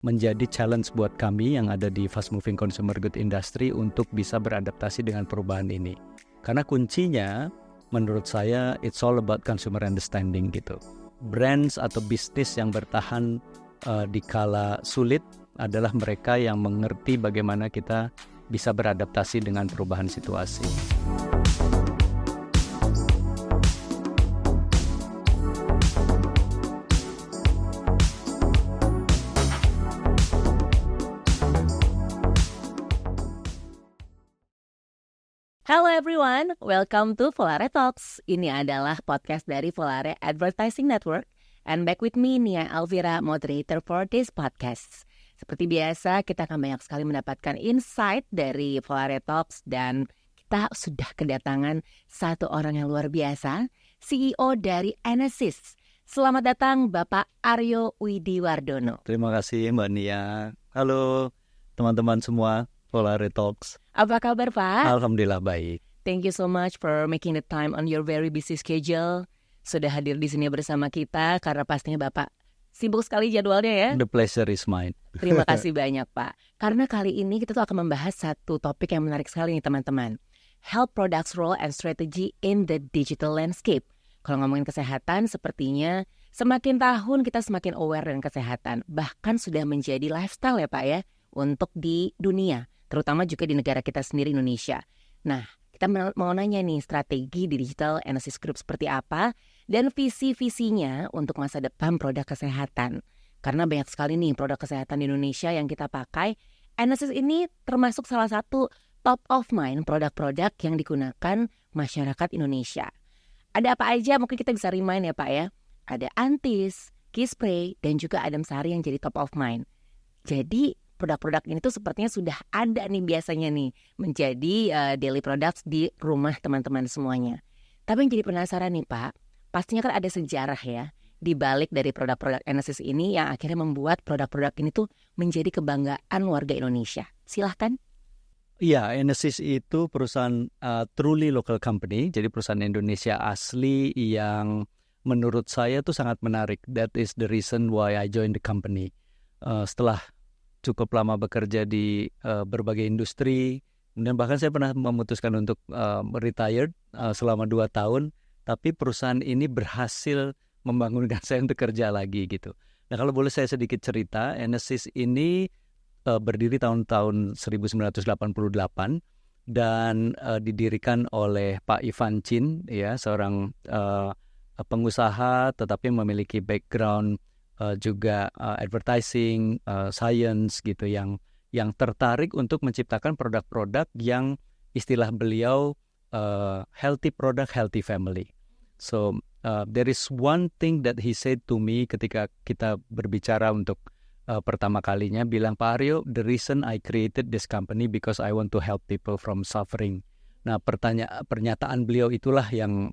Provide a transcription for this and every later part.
menjadi challenge buat kami yang ada di fast moving consumer good industry untuk bisa beradaptasi dengan perubahan ini. Karena kuncinya menurut saya it's all about consumer understanding gitu. Brands atau bisnis yang bertahan di kala sulit adalah mereka yang mengerti bagaimana kita bisa beradaptasi dengan perubahan situasi. Hello everyone, welcome to Volare Talks. Ini adalah podcast dari Volare Advertising Network. And back with me, Nia Alvira, moderator for this podcast. Seperti biasa, kita akan banyak sekali mendapatkan insight dari Volare Talks. Dan kita sudah kedatangan satu orang yang luar biasa, CEO dari Enesis. Selamat datang Bapak Aryo Widiwardono. Terima kasih Mbak Nia. Halo teman-teman semua Volare Talks. Apa kabar Pak? Alhamdulillah baik. Thank you so much for making the time on your very busy schedule. Sudah hadir di sini bersama kita karena pastinya Bapak sibuk sekali jadwalnya ya. The pleasure is mine. Terima kasih banyak Pak. Karena kali ini kita tuh akan membahas satu topik yang menarik sekali nih teman-teman. Health products role and strategy in the digital landscape. Kalau ngomongin kesehatan sepertinya semakin tahun kita semakin aware dengan kesehatan. Bahkan sudah menjadi lifestyle ya Pak ya untuk di dunia. Terutama juga di negara kita sendiri Indonesia. Nah, kita mau nanya nih strategi di digital Enesis Group seperti apa dan visi-visinya untuk masa depan produk kesehatan. Karena banyak sekali nih produk kesehatan di Indonesia yang kita pakai. Enesis ini termasuk salah satu top of mind produk-produk yang digunakan masyarakat Indonesia. Ada apa aja mungkin kita bisa remind ya Pak ya. Ada Antis, Kispray, dan juga Adem Sari yang jadi top of mind. Jadi produk-produk ini tuh sepertinya sudah ada nih biasanya nih menjadi daily products di rumah teman-teman semuanya. Tapi yang jadi penasaran nih Pak, pastinya kan ada sejarah ya di balik dari produk-produk Enesis ini yang akhirnya membuat produk-produk ini tuh menjadi kebanggaan warga Indonesia. Silahkan. Iya, Enesis itu perusahaan truly local company, jadi perusahaan Indonesia asli yang menurut saya tuh sangat menarik. That is the reason why I joined the company. Setelah cukup lama bekerja di berbagai industri, kemudian bahkan saya pernah memutuskan untuk retired selama 2 tahun, tapi perusahaan ini berhasil membangunkan saya untuk kerja lagi gitu. Nah kalau boleh saya sedikit cerita, Enesis ini berdiri tahun 1988 dan didirikan oleh Pak Ivan Chin, ya seorang pengusaha tetapi memiliki background juga advertising, science gitu yang tertarik untuk menciptakan produk-produk yang istilah beliau healthy product, healthy family. So there is one thing that he said to me ketika kita berbicara untuk pertama kalinya, bilang, Pak Aryo, the reason I created this company because I want to help people from suffering. Nah pernyataan beliau itulah yang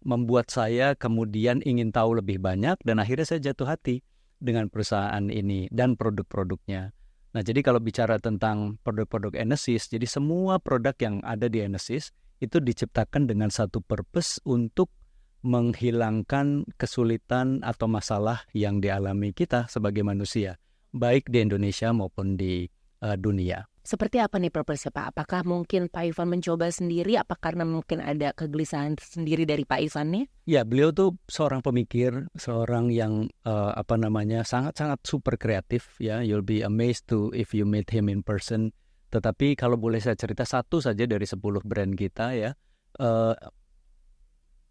membuat saya kemudian ingin tahu lebih banyak dan akhirnya saya jatuh hati dengan perusahaan ini dan produk-produknya. Nah jadi kalau bicara tentang produk-produk Enesis, jadi semua produk yang ada di Enesis itu diciptakan dengan satu purpose untuk menghilangkan kesulitan atau masalah yang dialami kita sebagai manusia, baik di Indonesia maupun di dunia. Seperti apa nih purpose Pak? Apakah mungkin Pak Ivan mencoba sendiri? Apa karena mungkin ada kegelisahan sendiri dari Pak Ivan nih? Ya, beliau tuh seorang pemikir, seorang yang sangat-sangat super kreatif ya. You'll be amazed to if you meet him in person. Tetapi kalau boleh saya cerita satu saja dari 10 brand kita ya.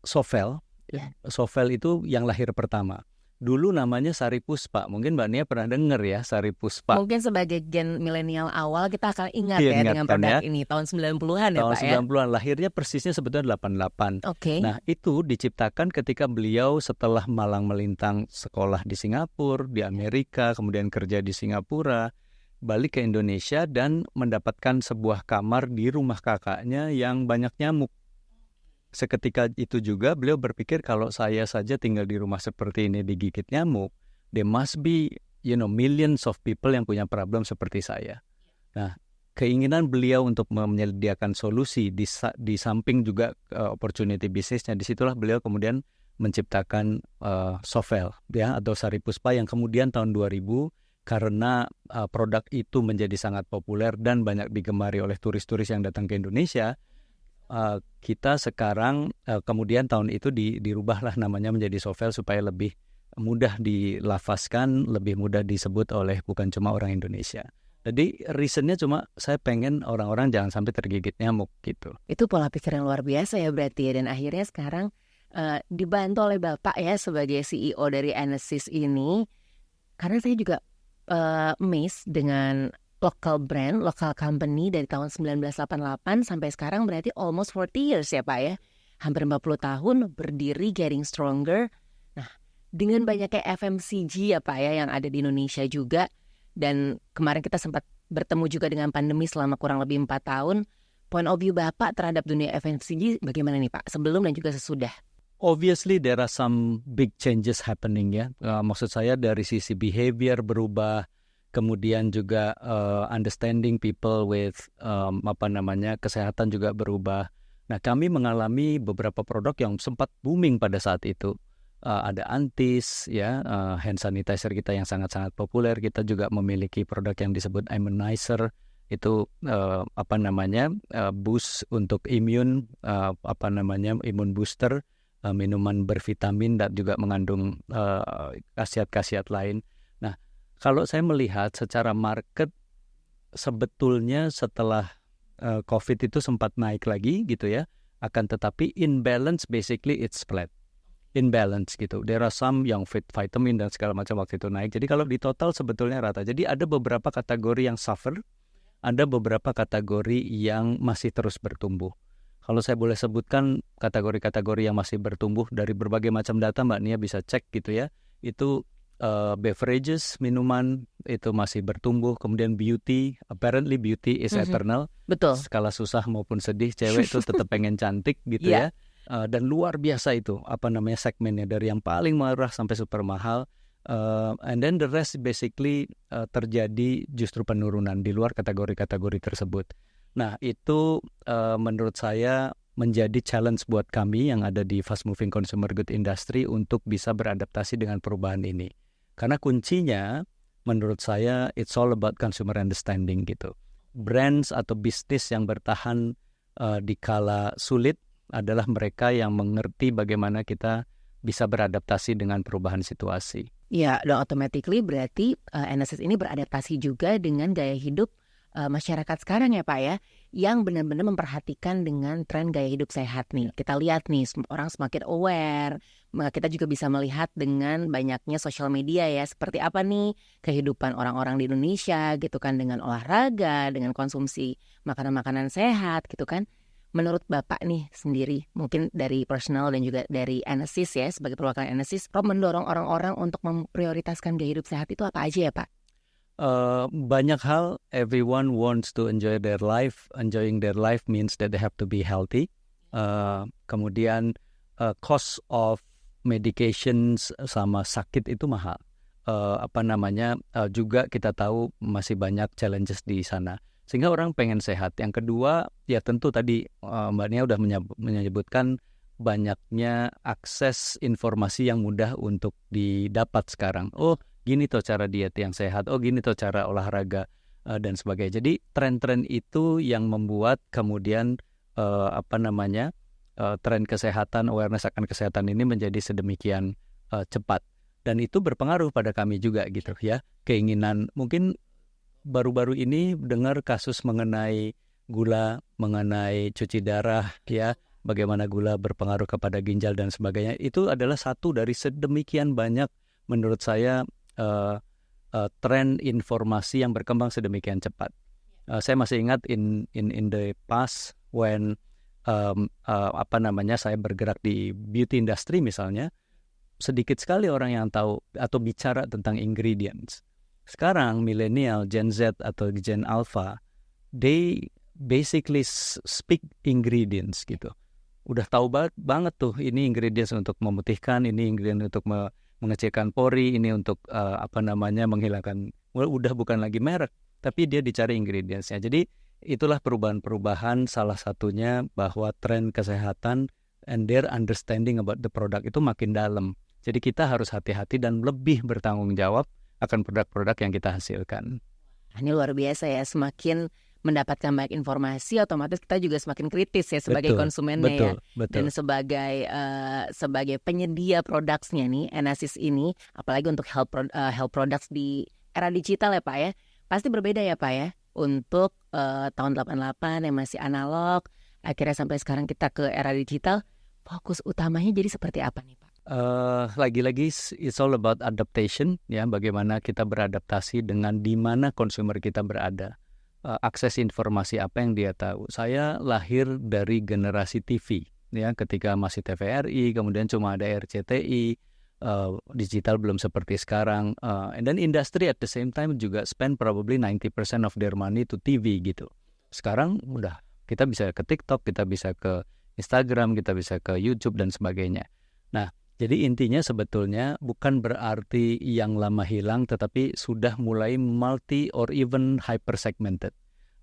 Sovel. Yeah. Sovel itu yang lahir pertama. Dulu namanya Sari Puspa. Mungkin Mbak Nia pernah dengar ya Sari Puspa. Mungkin sebagai gen milenial awal kita akan ingat ya dengan produk ini tahun 90-an ya Pak ya. Tahun 90-an. Lahirnya persisnya sebetulnya 88. Okay. Nah, itu diciptakan ketika beliau setelah malang melintang sekolah di Singapura, di Amerika, kemudian kerja di Singapura, balik ke Indonesia dan mendapatkan sebuah kamar di rumah kakaknya yang banyak nyamuk. Seketika itu juga beliau berpikir kalau saya saja tinggal di rumah seperti ini digigit nyamuk, there must be millions of people yang punya problem seperti saya. Nah, keinginan beliau untuk menyediakan solusi di samping juga opportunity bisnisnya, disitulah beliau kemudian menciptakan Sovel ya atau Sari Puspa yang kemudian tahun 2000 karena produk itu menjadi sangat populer dan banyak digemari oleh turis-turis yang datang ke Indonesia, kita sekarang kemudian tahun itu dirubahlah namanya menjadi Sovel supaya lebih mudah dilafazkan, lebih mudah disebut oleh bukan cuma orang Indonesia. Jadi reasonnya cuma saya pengen orang-orang jangan sampai tergigit nyamuk gitu. Itu pola pikir yang luar biasa ya berarti ya. Dan akhirnya sekarang dibantu oleh Bapak ya sebagai CEO dari Enesis ini. Karena saya juga amazed dengan local brand, local company dari tahun 1988 sampai sekarang berarti almost 40 years ya Pak ya. Hampir 40 tahun berdiri, getting stronger. Nah, dengan banyaknya FMCG ya Pak ya yang ada di Indonesia juga. Dan kemarin kita sempat bertemu juga dengan pandemi selama kurang lebih 4 tahun. Point of view Bapak terhadap dunia FMCG bagaimana nih Pak? Sebelum dan juga sesudah. Obviously there are some big changes happening ya. Maksud saya dari sisi behavior berubah, kemudian juga understanding people with kesehatan juga berubah. Nah, kami mengalami beberapa produk yang sempat booming pada saat itu. Ada Antis ya, hand sanitizer kita yang sangat-sangat populer. Kita juga memiliki produk yang disebut Immunizer, itu boost untuk imun, imun booster, minuman bervitamin dan juga mengandung khasiat-khasiat lain. Nah, kalau saya melihat secara market sebetulnya setelah COVID itu sempat naik lagi gitu ya, akan tetapi in balance basically it's flat. In balance gitu. There are some yang vitamin dan segala macam waktu itu naik. Jadi kalau di total sebetulnya rata. Jadi ada beberapa kategori yang suffer, ada beberapa kategori yang masih terus bertumbuh. Kalau saya boleh sebutkan kategori-kategori yang masih bertumbuh dari berbagai macam data, Mbak Nia bisa cek gitu ya. Itu beverages, minuman itu masih bertumbuh. Kemudian beauty, apparently beauty is eternal. Betul. Skala susah maupun sedih, cewek itu tetap pengen cantik gitu ya. Dan luar biasa itu segmennya dari yang paling murah sampai super mahal, and then the rest basically terjadi justru penurunan di luar kategori-kategori tersebut. Nah itu menurut saya menjadi challenge buat kami yang ada di fast moving consumer good industry untuk bisa beradaptasi dengan perubahan ini, karena kuncinya menurut saya it's all about consumer understanding gitu. Brands atau bisnis yang bertahan di kala sulit adalah mereka yang mengerti bagaimana kita bisa beradaptasi dengan perubahan situasi. Ya, dan automatically berarti Enesis ini beradaptasi juga dengan gaya hidup masyarakat sekarang ya Pak ya, yang benar-benar memperhatikan dengan tren gaya hidup sehat nih. Kita lihat nih orang semakin aware, kita juga bisa melihat dengan banyaknya sosial media ya, seperti apa nih kehidupan orang-orang di Indonesia gitu kan, dengan olahraga, dengan konsumsi makanan-makanan sehat gitu kan. Menurut Bapak nih sendiri, mungkin dari personal dan juga dari Enesis ya, sebagai perwakilan Enesis, mendorong orang-orang untuk memprioritaskan gaya hidup sehat itu apa aja ya Pak? Banyak hal. Everyone wants to enjoy their life. Enjoying their life means that they have to be healthy. Kemudian cost of medications sama sakit itu mahal. Juga kita tahu masih banyak challenges di sana. Sehingga orang pengen sehat. Yang kedua, ya tentu tadi Mbak Nia udah menyebutkan banyaknya akses informasi yang mudah untuk didapat sekarang. Oh, gini tuh cara diet yang sehat. Oh, gini tuh cara olahraga dan sebagainya. Jadi tren-tren itu yang membuat kemudian tren kesehatan, awareness akan kesehatan ini menjadi sedemikian cepat. Dan itu berpengaruh pada kami juga gitu ya. Keinginan mungkin baru-baru ini dengar kasus mengenai gula, mengenai cuci darah ya, bagaimana gula berpengaruh kepada ginjal dan sebagainya. Itu adalah satu dari sedemikian banyak menurut saya tren informasi yang berkembang sedemikian cepat. Saya masih ingat in the past when saya bergerak di beauty industry misalnya, sedikit sekali orang yang tahu atau bicara tentang ingredients. Sekarang milenial, Gen Z atau Gen Alpha, they basically speak ingredients gitu. Udah tahu banget tuh ini ingredients untuk memutihkan, ini ingredients untuk mengecilkan pori, ini untuk menghilangkan. Udah bukan lagi merek, tapi dia dicari ingredientsnya. Jadi itulah perubahan-perubahan, salah satunya bahwa tren kesehatan and their understanding about the product itu makin dalam. Jadi kita harus hati-hati dan lebih bertanggung jawab akan produk-produk yang kita hasilkan. Ini luar biasa ya, semakin mendapatkan banyak informasi, otomatis kita juga semakin kritis ya sebagai konsumennya ya. Dan sebagai penyedia produknya nih, Enesis ini, apalagi untuk health products di era digital ya Pak ya, pasti berbeda ya Pak ya. Untuk tahun 88 yang masih analog, akhirnya sampai sekarang kita ke era digital, fokus utamanya jadi seperti apa nih Pak? Lagi-lagi it's all about adaptation ya, bagaimana kita beradaptasi dengan di mana consumer kita berada. Akses informasi apa yang dia tahu. Saya lahir dari generasi TV ya, ketika masih TVRI, kemudian cuma ada RCTI, digital belum seperti sekarang, and then industry at the same time juga spend probably 90% of their money to TV gitu. Sekarang udah kita bisa ke TikTok, kita bisa ke Instagram, kita bisa ke YouTube dan sebagainya. Nah, jadi intinya sebetulnya bukan berarti yang lama hilang, tetapi sudah mulai multi or even hyper segmented.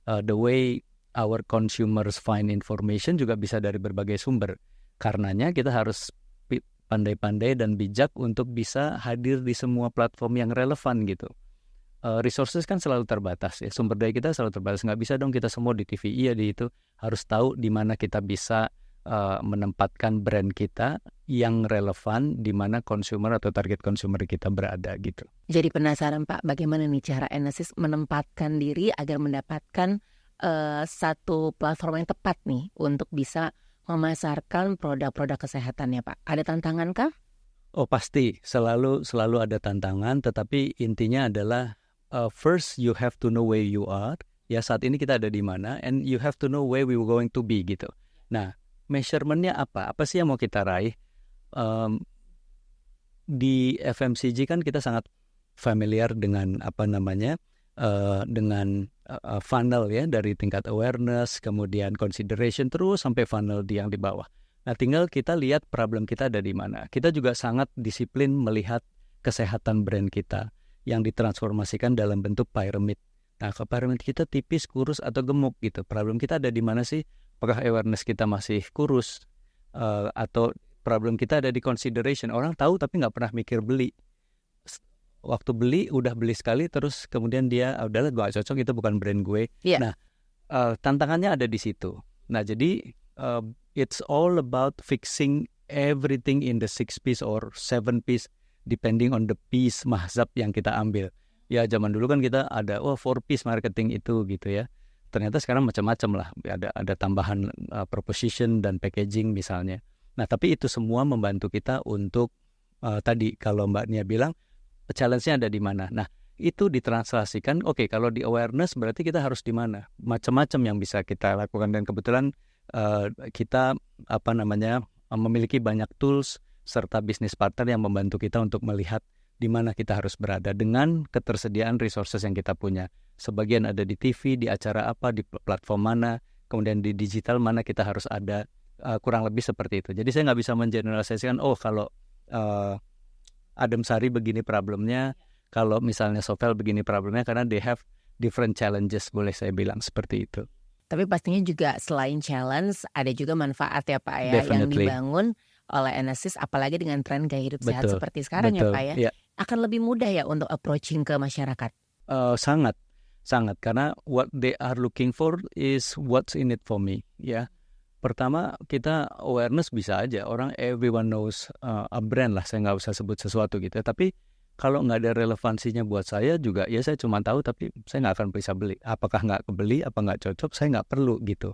The way our consumers find information juga bisa dari berbagai sumber. Karenanya kita harus pandai-pandai dan bijak untuk bisa hadir di semua platform yang relevan gitu. Resources kan selalu terbatas ya, sumber daya kita selalu terbatas. Nggak bisa dong kita semua di TV, iya di itu. Harus tahu di mana kita bisa menempatkan brand kita yang relevan di mana consumer atau target consumer kita berada gitu. Jadi penasaran Pak, bagaimana nih cara Enesis menempatkan diri agar mendapatkan satu platform yang tepat nih untuk bisa memasarkan produk-produk kesehatannya Pak? Ada tantangan kah? Oh pasti, selalu ada tantangan, tetapi intinya adalah first you have to know where you are. Ya saat ini kita ada di mana, and you have to know where we were going to be gitu. Nah, measurement-nya apa? Apa sih yang mau kita raih? Di FMCG kan kita sangat familiar dengan dengan funnel ya, dari tingkat awareness, kemudian consideration, terus sampai funnel yang di bawah. Nah, tinggal kita lihat problem kita ada di mana. Kita juga sangat disiplin melihat kesehatan brand kita yang ditransformasikan dalam bentuk pyramid. Nah, ke pyramid kita tipis, kurus, atau gemuk gitu. Problem kita ada di mana sih? Apakah awareness kita masih kurus? Atau problem kita ada di consideration? Orang tahu tapi nggak pernah mikir beli. Waktu beli, udah beli sekali, terus kemudian dia, udahlah gue cocok, itu bukan brand gue. Yeah. Nah, tantangannya ada di situ. Nah, jadi it's all about fixing everything in the 6-piece or 7-piece, depending on the piece mazhab yang kita ambil. Ya zaman dulu kan kita ada 4-piece marketing itu gitu ya. Ternyata sekarang macam-macam lah, ada tambahan proposition dan packaging misalnya. Nah tapi itu semua membantu kita untuk tadi kalau Mbak Nia bilang challenge-nya ada di mana. Nah itu ditranslasikan, oke, kalau di awareness berarti kita harus di mana. Macam-macam yang bisa kita lakukan, dan kebetulan kita memiliki banyak tools serta bisnis partner yang membantu kita untuk melihat di mana kita harus berada dengan ketersediaan resources yang kita punya. Sebagian ada di TV, di acara apa, di platform mana, kemudian di digital mana kita harus ada, kurang lebih seperti itu. Jadi saya nggak bisa mengeneralisasikan, kalau Adem Sari begini problemnya, kalau misalnya Sofel begini problemnya, karena they have different challenges, boleh saya bilang seperti itu. Tapi pastinya juga selain challenge, ada juga manfaat ya Pak ya, Definitely. yang dibangun oleh Enesis, apalagi dengan tren gaya hidup sehat seperti sekarang ya Pak ya. Yeah. Akan lebih mudah ya untuk approaching ke masyarakat? Sangat, karena what they are looking for is what's in it for me. Ya, pertama kita awareness bisa aja, orang everyone knows a brand lah, saya nggak usah sebut sesuatu gitu. Tapi kalau nggak ada relevansinya buat saya juga, ya saya cuma tahu tapi saya nggak akan bisa beli. Apakah nggak kebeli, apa nggak cocok, saya nggak perlu gitu.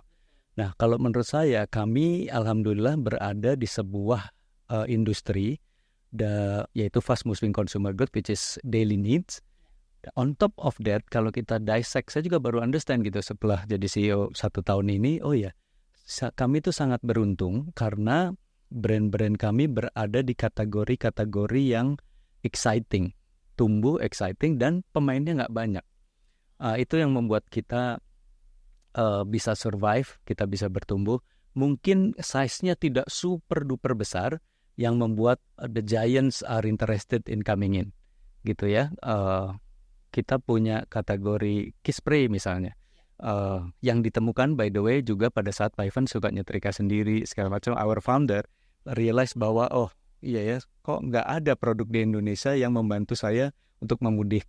Nah, kalau menurut saya, kami alhamdulillah berada di sebuah industri, yaitu fast moving consumer good, which is daily needs. On top of that, kalau kita dissect, saya juga baru understand gitu setelah jadi CEO 1 tahun ini, kami itu sangat beruntung karena brand-brand kami berada di kategori-kategori yang exciting, tumbuh exciting, dan pemainnya nggak banyak. Itu yang membuat kita bisa survive, kita bisa bertumbuh. Mungkin size-nya tidak super duper besar, yang membuat the giants are interested in coming in, gitu ya. Kita punya kategori kiss spray misalnya, yang ditemukan by the way juga pada saat Pak Ivan suka nyetrika sendiri segala macam. Our founder realize bahwa iya ya, kok nggak ada produk di Indonesia yang membantu saya untuk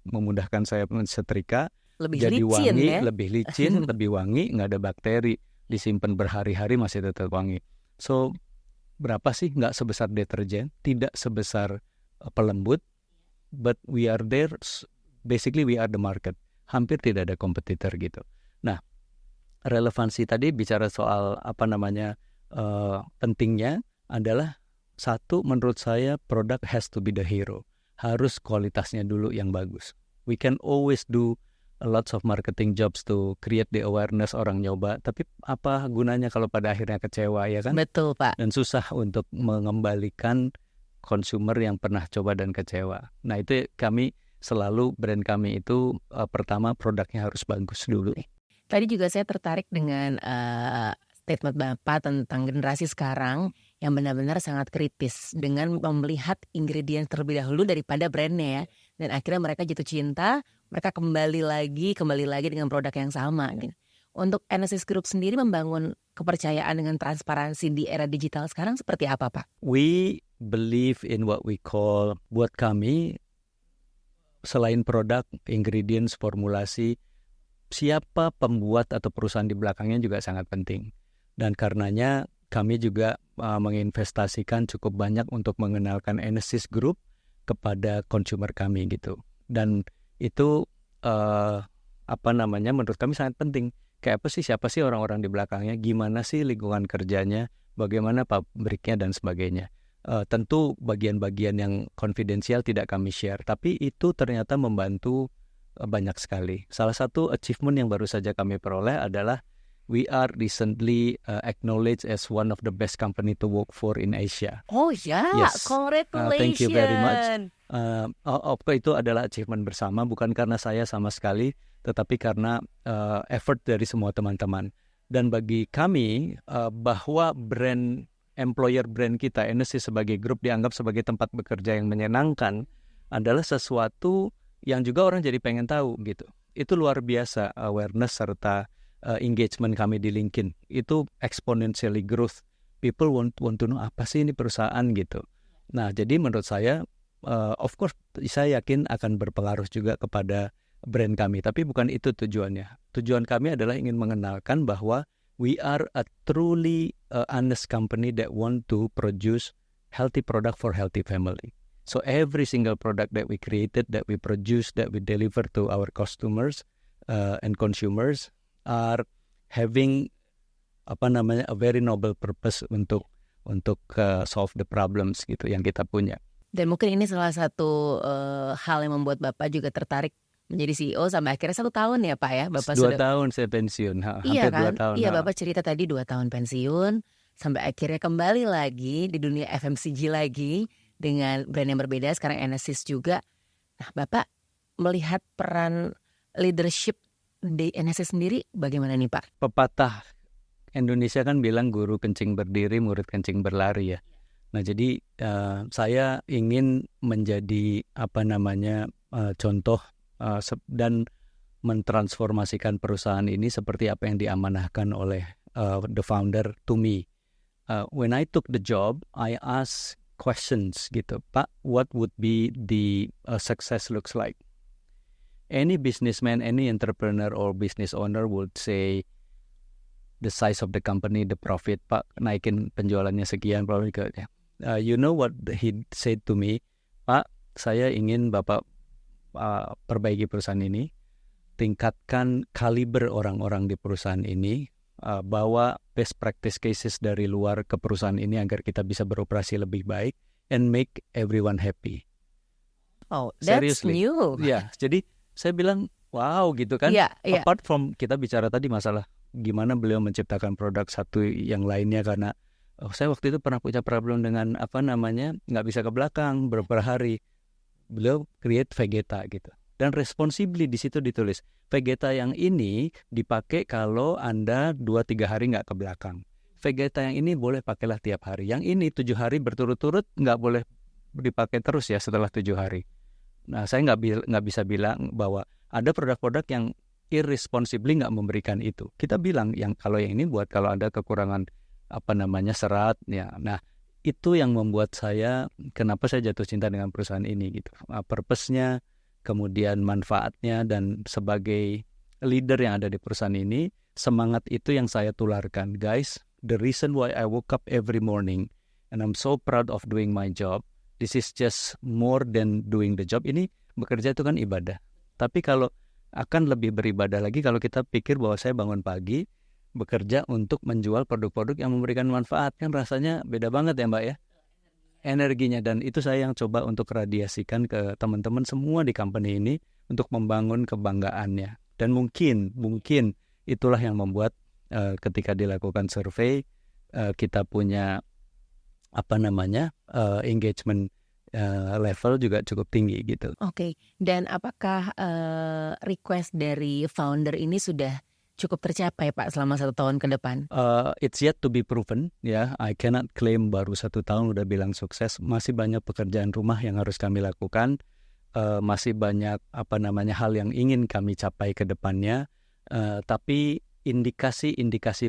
memudahkan saya mensetrika. Lebih Jadi licin wangi, ya. lebih licin, lebih wangi, nggak ada bakteri, disimpan berhari-hari masih tetap wangi. So berapa sih? Nggak sebesar deterjen, tidak sebesar pelembut, but we are there. Basically we are the market. Hampir tidak ada kompetitor gitu. Nah, relevansi tadi bicara soal pentingnya adalah satu, menurut saya produk has to be the hero. Harus kualitasnya dulu yang bagus. We can always do lots of marketing jobs to create the awareness, orang nyoba, tapi apa gunanya kalau pada akhirnya kecewa, ya kan? Betul, Pak. Dan susah untuk mengembalikan consumer yang pernah coba dan kecewa. Nah, itu brand kami itu pertama produknya harus bagus dulu. Tadi juga saya tertarik dengan statement Bapak tentang generasi sekarang yang benar-benar sangat kritis dengan melihat ingredient terlebih dahulu daripada brandnya ya. Dan akhirnya mereka jatuh cinta, mereka kembali lagi dengan produk yang sama gitu. Untuk Enesis Group sendiri membangun kepercayaan dengan transparansi di era digital sekarang seperti apa, Pak? We believe in what we call, buat kami, selain produk, ingredients, formulasi, siapa pembuat atau perusahaan di belakangnya juga sangat penting. Dan karenanya kami juga menginvestasikan cukup banyak untuk mengenalkan Enesis Group kepada consumer kami gitu. Dan itu menurut kami sangat penting. Kayak apa sih, siapa sih orang-orang di belakangnya, gimana sih lingkungan kerjanya, bagaimana pabriknya dan sebagainya. Tentu bagian-bagian yang konfidensial tidak kami share, tapi itu ternyata membantu banyak sekali. Salah satu achievement yang baru saja kami peroleh adalah we are recently acknowledged as one of the best company to work for in Asia. Oh ya, Yes. congratulations. Thank you very much. Itu adalah achievement bersama, bukan karena saya sama sekali, tetapi karena effort dari semua teman-teman. Dan bagi kami, bahwa employer brand kita, Enesis sebagai grup dianggap sebagai tempat bekerja yang menyenangkan, adalah sesuatu yang juga orang jadi pengen tahu gitu. Itu luar biasa awareness serta engagement kami di LinkedIn. Itu exponentially growth. People want to know apa sih ini perusahaan gitu. Nah, jadi menurut saya, of course saya yakin akan berpengaruh juga kepada brand kami. Tapi bukan itu tujuannya. Tujuan kami adalah ingin mengenalkan bahwa we are a truly honest company that want to produce healthy product for healthy family. So every single product that we created, that we produce, that we deliver to our customers and consumers are having a very noble purpose untuk solve the problems gitu yang kita punya. Dan mungkin ini salah satu hal yang membuat Bapak juga tertarik menjadi CEO sampai akhirnya 1 tahun ya Pak ya. Bapak 2 tahun saya pensiun, iya hampir kan? 2 tahun. Iya, Bapak cerita tadi 2 tahun pensiun sampai akhirnya kembali lagi di dunia FMCG lagi dengan brand yang berbeda, sekarang Enesis juga. Nah, Bapak melihat peran leadership di Enesis sendiri bagaimana nih Pak? Pepatah Indonesia kan bilang guru kencing berdiri, murid kencing berlari ya. Nah, jadi saya ingin menjadi contoh dan mentransformasikan perusahaan ini seperti apa yang diamanahkan oleh the founder to me. When I took the job, I asked questions gitu, Pak, what would be the success looks like? Any businessman, any entrepreneur or business owner would say the size of the company, the profit, Pak, naikin penjualannya sekian, profit. You know what he said to me, Pak, saya ingin Bapak perbaiki perusahaan ini, tingkatkan kaliber orang-orang di perusahaan ini, bawa best practice cases dari luar ke perusahaan ini agar kita bisa beroperasi lebih baik and make everyone happy. Oh, that's Seriously. new. Ya, jadi saya bilang wow gitu kan. Yeah. Apart from kita bicara tadi masalah gimana beliau menciptakan produk satu yang lainnya, karena saya waktu itu pernah punya problem dengan nggak bisa ke belakang beberapa hari. Beliau create Vegeta gitu. Dan responsibly di situ ditulis, Vegeta yang ini dipakai kalau Anda 2-3 hari nggak ke belakang. Vegeta yang ini boleh pakailah tiap hari. Yang ini 7 hari berturut-turut nggak boleh dipakai terus ya setelah 7 hari. Nah, saya nggak bisa bilang bahwa ada produk-produk yang irresponsibly nggak memberikan itu. Kita bilang kalau yang ini buat kalau Anda kekurangan serat ya. Nah, itu yang membuat saya, kenapa saya jatuh cinta dengan perusahaan ini gitu. Purpose-nya, kemudian manfaatnya, dan sebagai leader yang ada di perusahaan ini, semangat itu yang saya tularkan. Guys, the reason why I woke up every morning and I'm so proud of doing my job, this is just more than doing the job. Ini bekerja itu kan ibadah. Tapi kalau akan lebih beribadah lagi kalau kita pikir bahwa saya bangun pagi, bekerja untuk menjual produk-produk yang memberikan manfaat. Kan rasanya beda banget ya Mbak ya, energinya. Dan itu saya yang coba untuk radiasikan ke teman-teman semua di company ini untuk membangun kebanggaannya. Dan mungkin itulah yang membuat ketika dilakukan survei kita punya engagement level juga cukup tinggi gitu. Oke. Dan apakah request dari founder ini sudah cukup tercapai Pak selama 1 tahun ke depan? It's yet to be proven ya. I cannot claim baru 1 tahun udah bilang sukses. Masih banyak pekerjaan rumah yang harus kami lakukan. Masih banyak hal yang ingin kami capai ke depannya. Tapi indikasi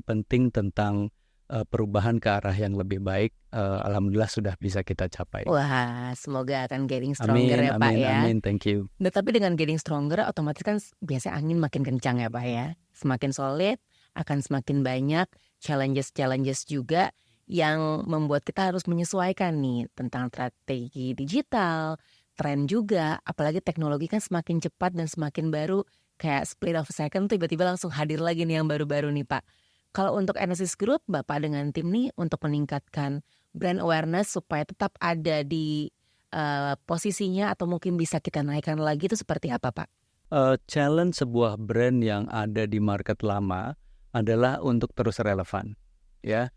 penting tentang perubahan ke arah yang lebih baik, alhamdulillah sudah bisa kita capai. Wah, semoga akan getting stronger ya Pak ya. Amin, thank you. Nah, tapi dengan getting stronger otomatis kan biasa angin makin kencang ya Pak ya. Semakin solid, akan semakin banyak challenges juga yang membuat kita harus menyesuaikan nih tentang strategi digital, tren juga, apalagi teknologi kan semakin cepat dan semakin baru, kayak split of a second tiba-tiba langsung hadir lagi nih yang baru-baru nih Pak. Kalau untuk Enesis Group, Bapak dengan tim nih untuk meningkatkan brand awareness supaya tetap ada di posisinya atau mungkin bisa kita naikkan lagi, itu seperti apa Pak? Challenge sebuah brand yang ada di market lama adalah untuk terus relevan. Ya,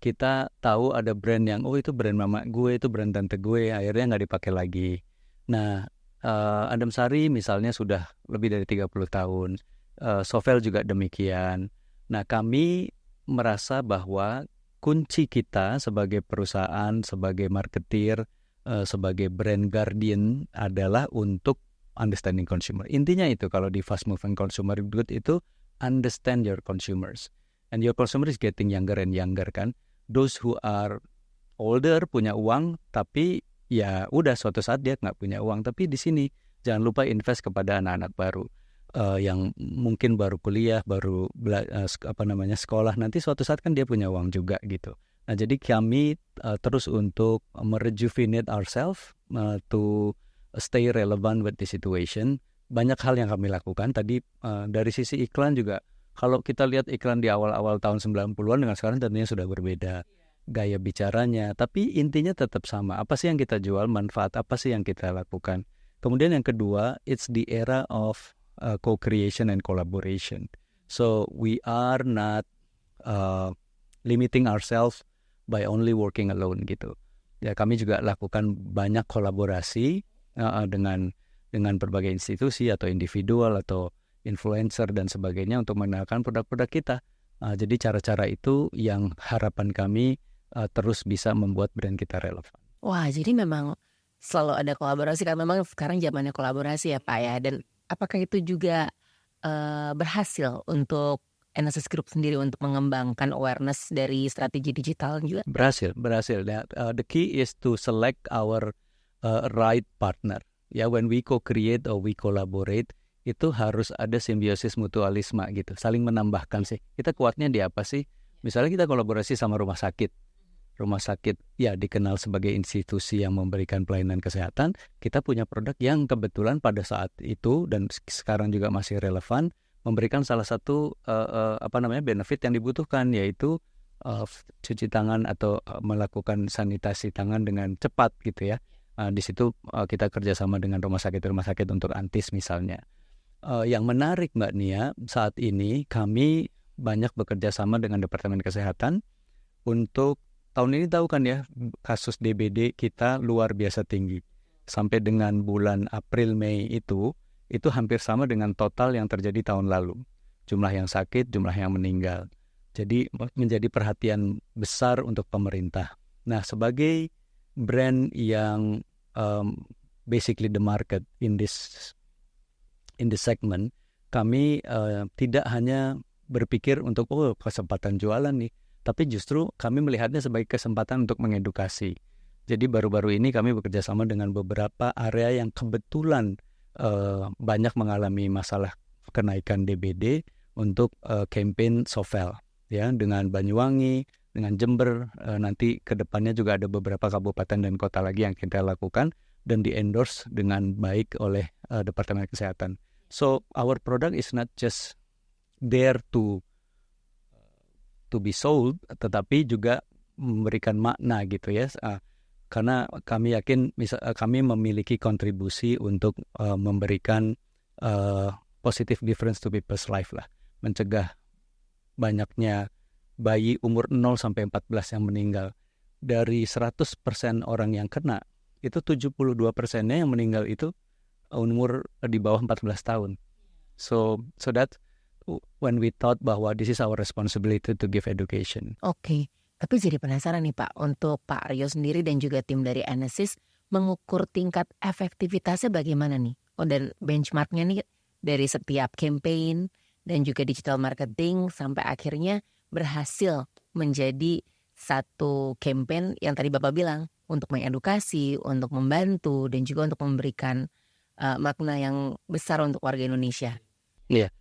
kita tahu ada brand yang itu brand mama gue, itu brand tante gue, akhirnya nggak dipakai lagi. Nah, Adem Sari misalnya sudah lebih dari 30 tahun, Sovel juga demikian. Nah, kami merasa bahwa kunci kita sebagai perusahaan, sebagai marketer, sebagai brand guardian adalah untuk understanding consumer. Intinya itu kalau di fast moving consumer good itu understand your consumers. And your consumer is getting younger and younger kan. Those who are older punya uang, tapi ya udah suatu saat dia nggak punya uang. Tapi di sini jangan lupa invest kepada anak-anak baru. Yang mungkin baru kuliah, baru sekolah, nanti suatu saat kan dia punya uang juga gitu. Nah, jadi kami terus untuk merejuvenate ourselves to stay relevant with the situation. Banyak hal yang kami lakukan. Tadi dari sisi iklan juga, kalau kita lihat iklan di awal-awal tahun 90-an dengan sekarang tentunya sudah berbeda gaya bicaranya, tapi intinya tetap sama. Apa sih yang kita jual, manfaat apa sih yang kita lakukan. Kemudian yang kedua, it's the era of co-creation and collaboration. So we are not limiting ourselves by only working alone gitu. Ya, kami juga lakukan banyak kolaborasi dengan berbagai institusi atau individual atau influencer dan sebagainya untuk mengenalkan produk-produk kita. Jadi cara-cara itu yang harapan kami terus bisa membuat brand kita relevan. Wah, jadi memang selalu ada kolaborasi, karena memang sekarang zamannya kolaborasi ya Pak ya. Dan apakah itu juga berhasil untuk Enesis Group sendiri untuk mengembangkan awareness dari strategi digital juga? Berhasil. The key is to select our right partner. Ya, when we co-create or we collaborate, itu harus ada simbiosis mutualisme gitu, saling menambahkan sih. Kita kuatnya di apa sih? Misalnya kita kolaborasi sama rumah sakit. Rumah sakit ya dikenal sebagai institusi yang memberikan pelayanan kesehatan. Kita punya produk yang kebetulan pada saat itu dan sekarang juga masih relevan, memberikan salah satu benefit yang dibutuhkan, yaitu cuci tangan atau melakukan sanitasi tangan dengan cepat gitu ya. Di situ kita kerjasama dengan rumah sakit untuk antis misalnya. Yang menarik Mbak Nia, saat ini kami banyak bekerja sama dengan Departemen Kesehatan untuk tahun ini, tahu kan ya, kasus DBD kita luar biasa tinggi. Sampai dengan bulan April Mei itu hampir sama dengan total yang terjadi tahun lalu. Jumlah yang sakit, jumlah yang meninggal. Jadi menjadi perhatian besar untuk pemerintah. Nah, sebagai brand yang basically the market in this segment, kami tidak hanya berpikir untuk kesempatan jualan nih, tapi justru kami melihatnya sebagai kesempatan untuk mengedukasi. Jadi baru-baru ini kami bekerja sama dengan beberapa area yang kebetulan banyak mengalami masalah kenaikan DBD untuk campaign Sovel ya, dengan Banyuwangi, dengan Jember, nanti ke depannya juga ada beberapa kabupaten dan kota lagi yang kita lakukan dan di-endorse dengan baik oleh Departemen Kesehatan. So our product is not just there to be sold, tetapi juga memberikan makna gitu ya. Karena kami yakin kami memiliki kontribusi untuk memberikan positive difference to people's life lah, mencegah banyaknya bayi umur 0 sampai 14 yang meninggal. Dari 100% orang yang kena, itu 72%-nya yang meninggal itu umur di bawah 14 tahun. So that when we thought bahwa this is our responsibility to give education. Oke. Tapi jadi penasaran nih Pak, untuk Pak Aryo sendiri dan juga tim dari Enesis mengukur tingkat efektivitasnya bagaimana nih? Dan benchmarknya nih dari setiap campaign dan juga digital marketing sampai akhirnya berhasil menjadi satu campaign yang tadi Bapak bilang untuk mengedukasi, untuk membantu dan juga untuk memberikan makna yang besar untuk warga Indonesia. Iya.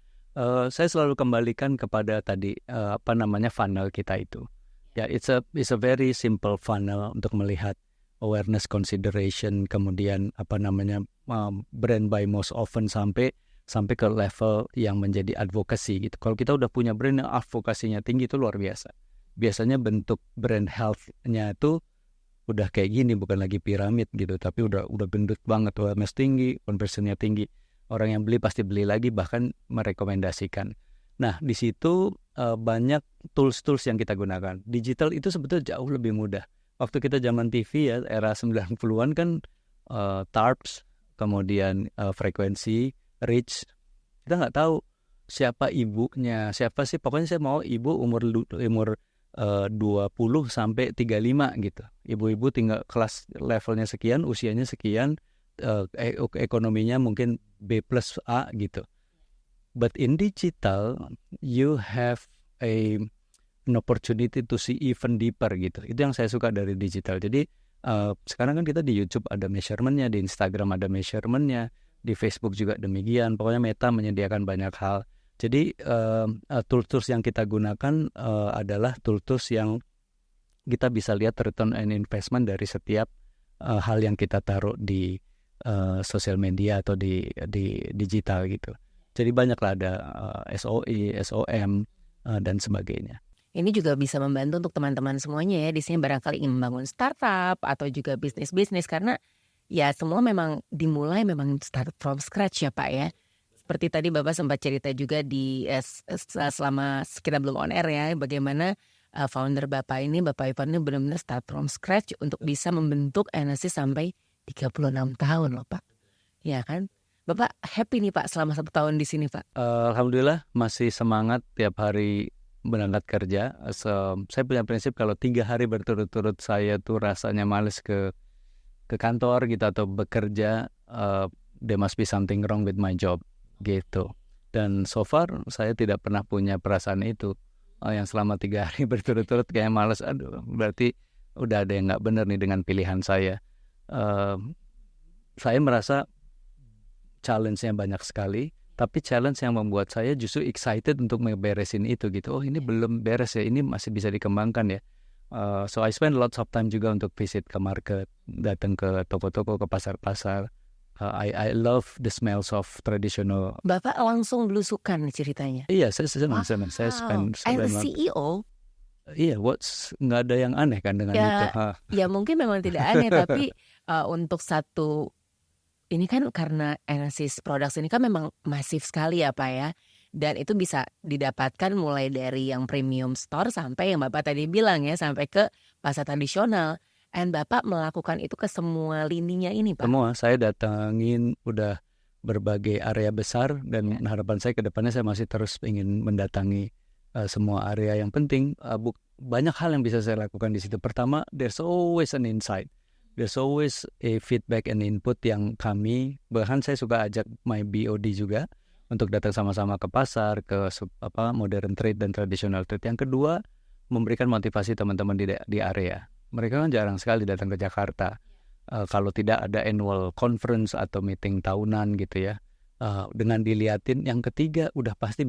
Saya selalu kembalikan kepada tadi funnel kita itu. Ya, it's a very simple funnel untuk melihat awareness, consideration, kemudian brand buy most often sampai ke level yang menjadi advocacy gitu. Kalau kita udah punya brand yang advokasinya tinggi itu luar biasa. Biasanya bentuk brand health-nya itu udah kayak gini, bukan lagi piramid gitu, tapi udah gendut banget, awareness tinggi, conversion-nya tinggi. Orang yang beli pasti beli lagi, bahkan merekomendasikan. Nah, di situ banyak tools-tools yang kita gunakan. Digital itu sebetulnya jauh lebih mudah. Waktu kita zaman TV ya, era 90-an kan TARPs, kemudian frekuensi, reach. Kita nggak tahu siapa ibunya, siapa sih. Pokoknya saya mau ibu umur 20 sampai 35 gitu. Ibu-ibu tinggal kelas levelnya sekian, usianya sekian, ekonominya mungkin B plus A gitu. But in digital, you have an opportunity to see even deeper gitu. Itu yang saya suka dari digital. Jadi sekarang kan kita di YouTube ada measurement-nya, di Instagram ada measurement-nya, di Facebook juga demikian. Pokoknya Meta menyediakan banyak hal. Jadi tools yang kita gunakan adalah tools yang kita bisa lihat return on investment dari setiap hal yang kita taruh di sosial media atau di digital gitu. Jadi banyaklah ada SOE, SOM dan sebagainya. Ini juga bisa membantu untuk teman-teman semuanya ya, di sini barangkali ingin membangun startup atau juga bisnis-bisnis, karena ya semua memang dimulai memang start from scratch ya Pak ya. Seperti tadi Bapak sempat cerita juga di selama kita belum on air ya, bagaimana founder Bapak Ivan ini benar-benar start from scratch untuk bisa membentuk Enesis sampai 36 tahun loh Pak. Ya kan? Bapak happy nih Pak selama 1 tahun di sini Pak? Alhamdulillah masih semangat tiap hari berangkat kerja. Saya punya prinsip kalau 3 hari berturut-turut saya tuh rasanya males ke kantor gitu atau bekerja, there must be something wrong with my job gitu. Dan so far saya tidak pernah punya perasaan itu. Yang selama 3 hari berturut-turut kayak males, aduh berarti udah ada yang nggak benar nih dengan pilihan saya. Saya merasa challenge-nya banyak sekali, tapi challenge yang membuat saya justru excited untuk memberesin itu gitu. Oh ini belum beres ya, ini masih bisa dikembangkan ya. So I spend lots of time juga untuk visit ke market, datang ke toko-toko, ke pasar-pasar. I love the smells of traditional. Bapak langsung belusukan ceritanya? Iya, saya senang. Saya spend. As a CEO? Iya, nggak ada yang aneh kan dengan itu. Ya mungkin memang tidak aneh, tapi untuk satu, ini kan karena Enesis Products ini kan memang masif sekali ya Pak ya. Dan itu bisa didapatkan mulai dari yang premium store sampai yang Bapak tadi bilang ya, sampai ke pasar tradisional. And Bapak melakukan itu ke semua lininya ini Pak? Semua, saya datangin udah berbagai area besar dan harapan saya ke depannya saya masih terus ingin mendatangi semua area yang penting. Banyak hal yang bisa saya lakukan di situ. Pertama, there's always an insight. There's always a feedback and input yang kami, bahkan saya suka ajak my BOD juga untuk datang sama-sama ke pasar, ke modern trade dan traditional trade. Yang kedua, memberikan motivasi teman-teman di area. Mereka kan jarang sekali datang ke Jakarta. Kalau tidak ada annual conference atau meeting tahunan gitu ya, dengan diliatin. Yang ketiga udah pasti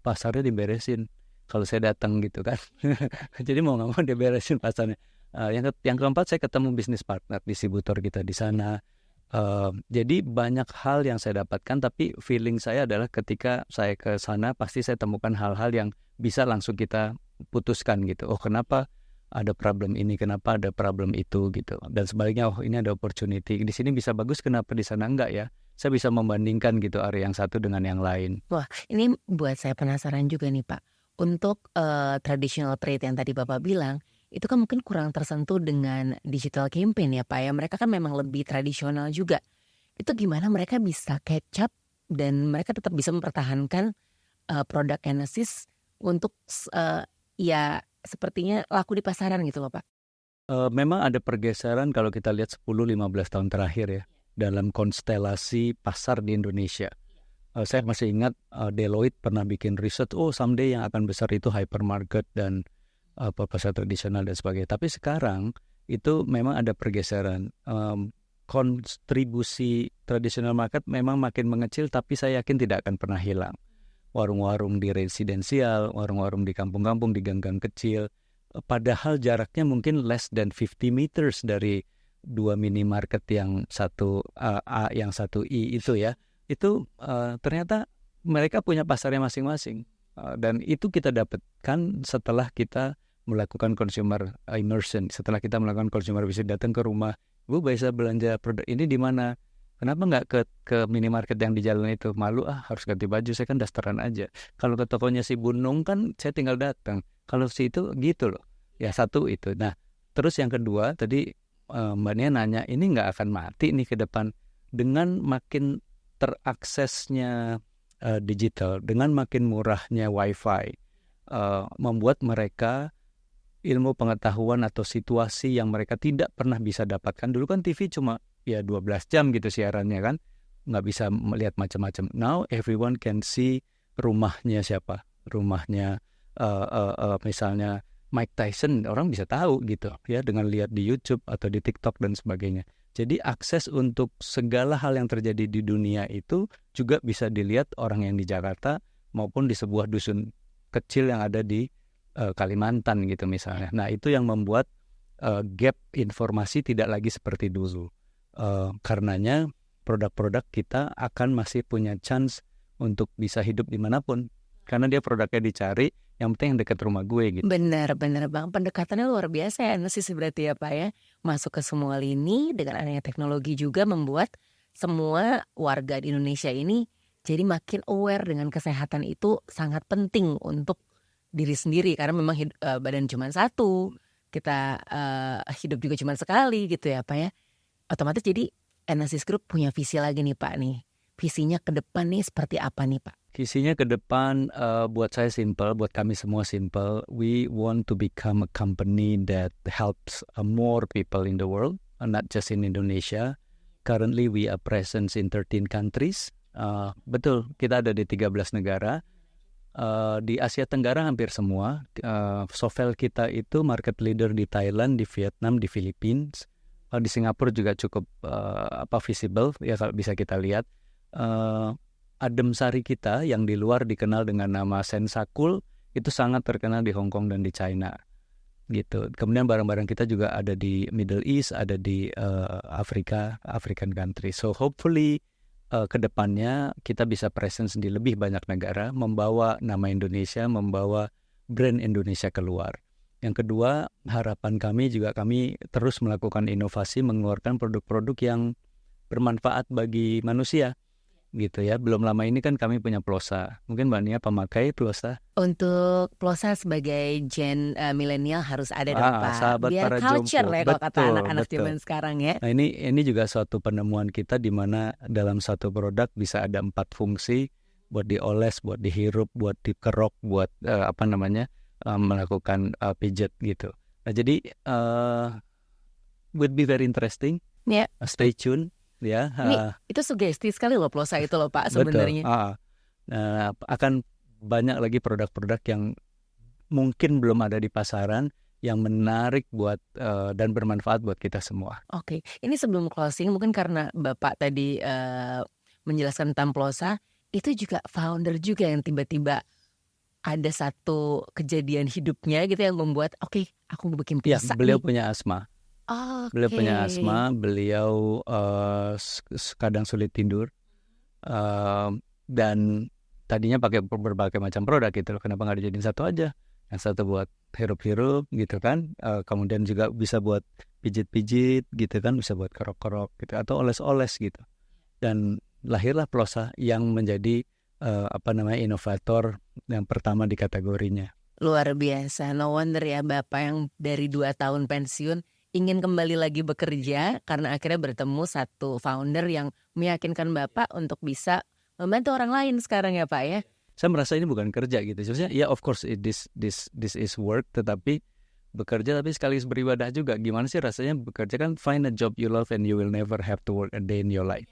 pasarnya diberesin kalau saya datang gitu kan. Jadi mau nggak mau diberesin pasarnya. Yang keempat, saya ketemu bisnis partner, distributor kita di sana. Jadi banyak hal yang saya dapatkan, tapi feeling saya adalah ketika saya ke sana pasti saya temukan hal-hal yang bisa langsung kita putuskan gitu. Oh, kenapa ada problem ini, kenapa ada problem itu gitu. Dan sebaliknya, oh ini ada opportunity. Di sini bisa bagus, kenapa di sana enggak ya? Saya bisa membandingkan gitu area yang satu dengan yang lain. Wah, ini buat saya penasaran juga nih Pak. Untuk traditional trade yang tadi Bapak bilang, itu kan mungkin kurang tersentuh dengan digital campaign ya Pak ya. Mereka kan memang lebih tradisional juga. Itu gimana mereka bisa catch up dan mereka tetap bisa mempertahankan produk Enesis untuk ya sepertinya laku di pasaran gitu loh Pak. Memang ada pergeseran kalau kita lihat 10-15 tahun terakhir ya, dalam konstelasi pasar di Indonesia. Saya masih ingat Deloitte pernah bikin riset, oh someday yang akan besar itu hypermarket dan pasar tradisional dan sebagainya. Tapi sekarang itu memang ada pergeseran. Kontribusi tradisional market memang makin mengecil, tapi saya yakin tidak akan pernah hilang. Warung-warung di residensial, warung-warung di kampung-kampung, di gang-gang kecil, padahal jaraknya mungkin less than 50 meters dari dua minimarket yang satu A, yang satu I itu ya. Itu ternyata mereka punya pasarnya masing-masing. Dan itu kita dapatkan setelah kita melakukan consumer immersion, setelah kita melakukan consumer visit, datang ke rumah, Bu bisa belanja produk ini di mana? Kenapa nggak ke minimarket yang di jalan itu? Malu harus ganti baju, saya kan dasteran aja. Kalau ke tokonya si Bunung kan saya tinggal datang. Kalau si itu gitu loh. Ya satu itu. Nah terus yang kedua tadi Mbak Nia nanya, ini nggak akan mati nih ke depan dengan makin teraksesnya digital, dengan makin murahnya wifi, membuat mereka ilmu pengetahuan atau situasi yang mereka tidak pernah bisa dapatkan. Dulu kan TV cuma ya 12 jam gitu siarannya kan, nggak bisa melihat macam-macam. Now everyone can see rumahnya siapa, rumahnya misalnya Mike Tyson, orang bisa tahu gitu ya dengan lihat di YouTube atau di TikTok dan sebagainya. Jadi akses untuk segala hal yang terjadi di dunia itu juga bisa dilihat orang yang di Jakarta maupun di sebuah dusun kecil yang ada di Kalimantan gitu misalnya. Nah itu yang membuat gap informasi tidak lagi seperti dulu. Karenanya produk-produk kita akan masih punya chance untuk bisa hidup dimanapun. Karena dia produknya dicari, yang penting yang dekat rumah gue gitu. Benar Bang. Pendekatannya luar biasa ya sih berarti ya Pak ya. Masuk ke semua lini dengan adanya teknologi juga membuat semua warga di Indonesia ini jadi makin aware dengan kesehatan itu sangat penting untuk diri sendiri. Karena memang badan cuma satu, kita hidup juga cuma sekali gitu ya Pak ya. Otomatis jadi Enesis Group punya visi lagi nih Pak nih. Visinya ke depan nih seperti apa nih Pak? Visinya ke depan buat saya simple, buat kami semua simple. We want to become a company that helps more people in the world, not just in Indonesia. Currently we are present in 13 countries. Betul, kita ada di 13 negara. Di Asia Tenggara hampir semua. Sovel kita itu market leader di Thailand, di Vietnam, di Philippines. Di Singapura juga cukup visible ya kalau bisa kita lihat. Adem Sari kita yang di luar dikenal dengan nama Sensakul itu sangat terkenal di Hong Kong dan di China gitu. Kemudian barang-barang kita juga ada di Middle East, ada di African country. So hopefully ke depannya kita bisa presence di lebih banyak negara, membawa nama Indonesia, membawa brand Indonesia keluar. Yang kedua, harapan kami juga kami terus melakukan inovasi, mengeluarkan produk-produk yang bermanfaat bagi manusia. Gitu ya. Belum lama ini kan kami punya Plosa. Mungkin Mbak Nia pemakai Plosa. Untuk Plosa sebagai gen milenial harus ada dong Pak. Sahabat biar para culture jompo. Ya kalau kata anak-anak zaman sekarang ya. Nah ini juga suatu penemuan kita di mana dalam satu produk bisa ada 4 fungsi, buat dioles, buat dihirup, buat dikerok, buat melakukan pijat gitu. Nah jadi would be very interesting. Yeah. Stay tune. Ya, itu sugesti sekali loh Plosa itu loh Pak sebenarnya. Akan banyak lagi produk-produk yang mungkin belum ada di pasaran yang menarik buat dan bermanfaat buat kita semua. Oke, ini sebelum closing mungkin karena Bapak tadi menjelaskan tentang Plosa, itu juga founder juga yang tiba-tiba ada satu kejadian hidupnya gitu yang membuat oke, aku mau bikin Ya, pizza beliau nih. punya asma. Beliau Oke. punya asma, beliau kadang sulit tidur, dan tadinya pakai berbagai macam produk gitu loh. Kenapa nggak dijadiin satu aja? Yang satu buat hirup-hirup gitu kan, kemudian juga bisa buat pijit-pijit gitu kan, bisa buat kerok-kerok gitu, atau oles-oles gitu. Dan lahirlah Plosa yang menjadi inovator yang pertama di kategorinya. Luar biasa, no wonder ya Bapak yang dari 2 tahun pensiun ingin kembali lagi bekerja karena akhirnya bertemu satu founder yang meyakinkan Bapak untuk bisa membantu orang lain sekarang ya Pak ya. Saya merasa ini bukan kerja gitu. Sebenarnya ya of course this is work, tetapi bekerja tapi sekaligus beribadah juga. Gimana sih rasanya bekerja kan, find a job you love and you will never have to work a day in your life.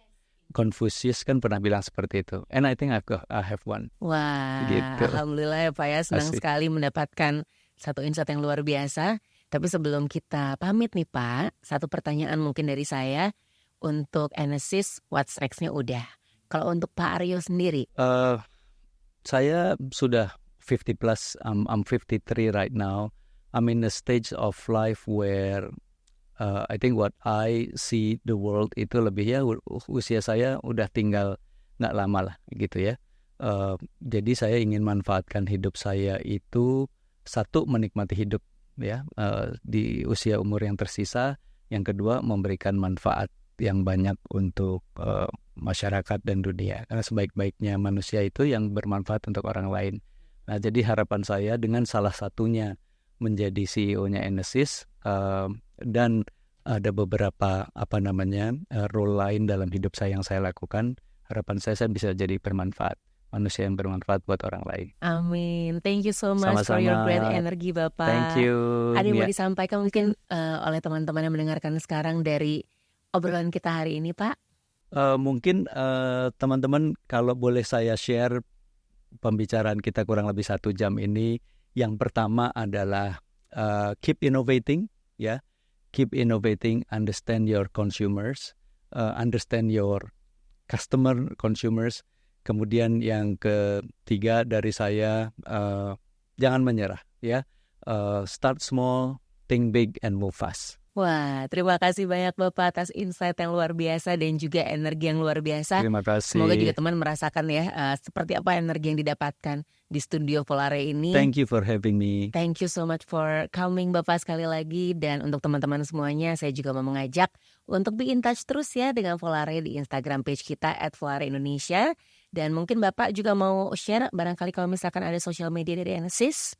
Confucius kan pernah bilang seperti itu. And I think I have one. Wah, Gitu. alhamdulillah ya Pak ya, senang Asik. sekali mendapatkan satu insight yang luar biasa. Tapi sebelum kita pamit nih Pak, satu pertanyaan mungkin dari saya untuk Enesis, what's next-nya udah. Kalau untuk Pak Aryo sendiri, Saya sudah 50 plus, I'm 53 right now. I'm in a stage of life where I think what I see the world itu lebih ya usia saya udah tinggal nggak lama lah gitu ya. Jadi saya ingin manfaatkan hidup saya itu, satu, menikmati hidup ya di usia umur yang tersisa. Yang kedua, memberikan manfaat yang banyak untuk masyarakat dan dunia. Karena sebaik-baiknya manusia itu yang bermanfaat untuk orang lain. Nah, jadi harapan saya dengan salah satunya menjadi CEO-nya Enesis, dan ada beberapa role lain dalam hidup saya yang saya lakukan. Harapan saya bisa jadi bermanfaat, manusia yang bermanfaat buat orang lain. amin. Thank you so much for Sama-sama. your great energy Bapak. Thank you. Ada yang mau Ya. disampaikan mungkin oleh teman-teman yang mendengarkan sekarang dari obrolan kita hari ini Pak? Mungkin teman-teman kalau boleh saya share pembicaraan kita kurang lebih 1 jam ini. Yang pertama adalah keep innovating, ya, keep innovating, understand your consumers, understand your consumers. Kemudian yang ketiga dari saya, jangan menyerah, ya, start small, think big, and move fast. Wah, terima kasih banyak Bapak atas insight yang luar biasa dan juga energi yang luar biasa. Terima kasih. Semoga juga teman merasakan ya seperti apa energi yang didapatkan di studio Volare ini. Thank you for having me. Thank you so much for coming Bapak sekali lagi. Dan untuk teman-teman semuanya, saya juga mau mengajak untuk be in touch terus ya dengan Volare di Instagram page kita @VolareIndonesia. Dan mungkin Bapak juga mau share barangkali kalau misalkan ada social media dari Enesis.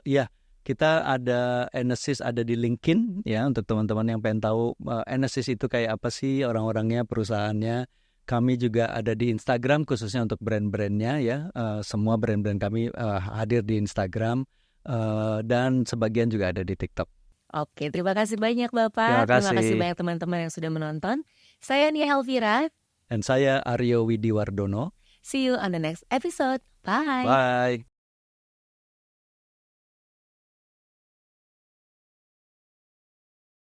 Ya, kita ada Enesis, ada di LinkedIn ya, untuk teman-teman yang pengen tahu Enesis itu kayak apa sih, orang-orangnya, perusahaannya. Kami juga ada di Instagram khususnya untuk brand-brandnya ya. Semua brand-brand kami hadir di Instagram, dan sebagian juga ada di TikTok. Oke, terima kasih banyak Bapak. Terima kasih. Banyak teman-teman yang sudah menonton. Saya Nia Helvira. Dan saya Aryo Widiwardono. See you on the next episode. Bye. Bye.